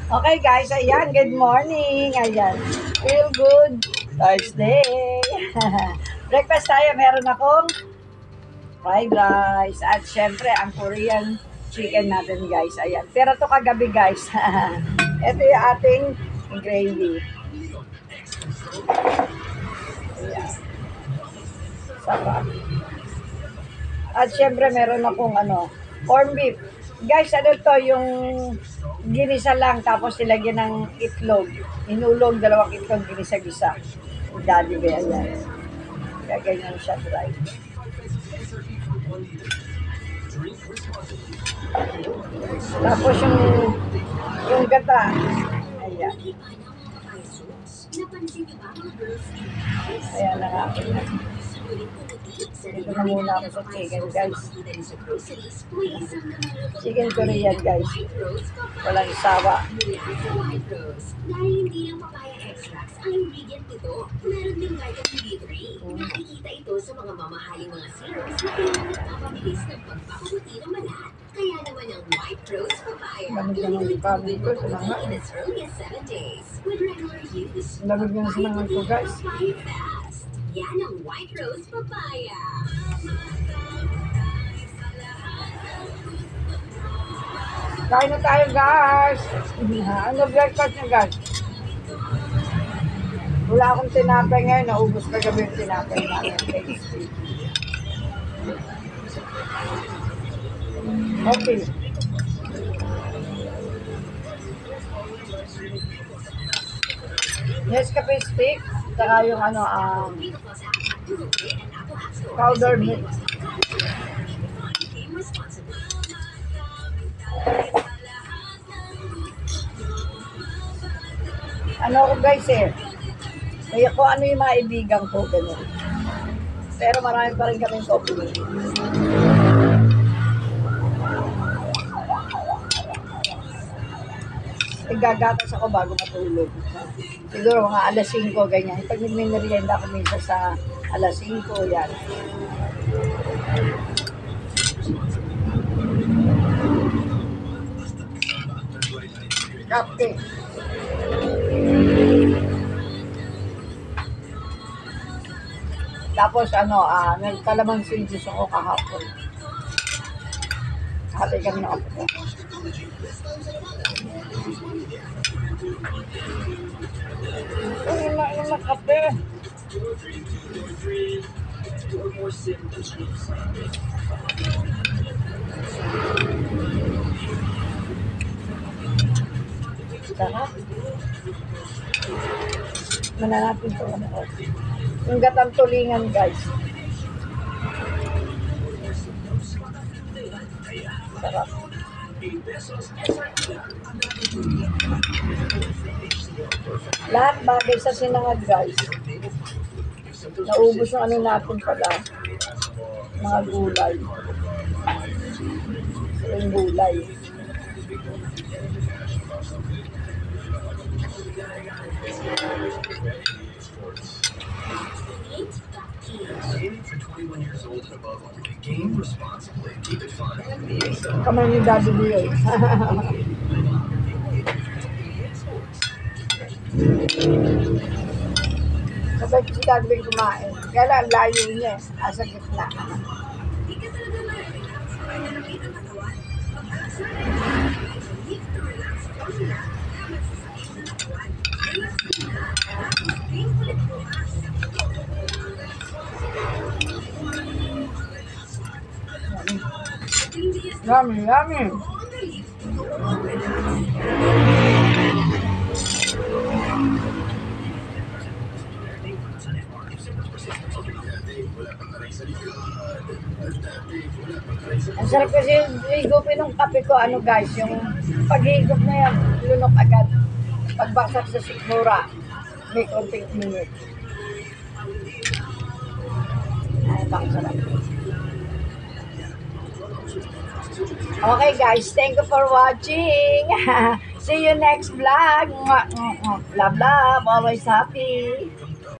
Okay guys, ayan, good morning. Ayan, feel good Thursday. Breakfast tayo, meron akong fried rice at syempre ang Korean chicken natin guys. Ayan, pero to kagabi guys. Ito yung ating gravy. Ayan, sarap. At syempre meron akong corn beef. Guys, ano to, yung ginisa lang tapos nilagyan ng itlog. Inulog, dalawang itlog, ginisa-gisa. Daddy ba yan? Kaya ganyan siya dry. Tapos yung gata. Ayan. Ayan na nga. Dito na muna ako sa chicken guys. Chicken Korean guys. Walang sawa. Dahil hindi lang papaya extracts ang ingredient nito, meron din vitamin B3. Nakikita ito sa mga mamahaling mga serums na pinapabilis ng pagpapabuti ng balat. Kaya naman ang white rose papaya. Lamig naman yung kanin ko. Sinanga. In as early as 7 days. With regular use. Lamig na sinanga ko guys. Yan ang white rose papaya. Kain na tayo guys. Ano breakfast niya guys? Wala akong tinapay ngayon. Naubos kagabi yung tinapay namin. Okay. Nescafe stick. Saka yung powdered milk. Ano ko guys kaya ko ano yung mga ibigan ko ganun. Pero marami pa rin kaming coffee. Gagatas ako bago matulog. Siguro mga alas 5 ganyan. Pag nagmimerienda ako minsan sa alas 5 yan. Kape. Tapos nagkalamansi juice ako kahapon. Hati kami ng apo ko. Yung na kape. Sarap. Mananapin ito yung gatang tulingan guys. Sarap. Lahat bagay sa sinangag guys. Naubos yung natin pala. Mga gulay. Yung gulay. Kamay ni Daddy Leo. Sabay si Daddy kumain. Kaya lang layo niya. Asa gitna. Yummy, yummy. Ang sarap kasi higupin ng kape ko, guys, yung paghigop na yan, lunok agad. Pagbaksak sa sikmura, may konting minute. Ay, baka sarap. Okay guys, thank you for watching. See you next vlog. Love, love, always happy.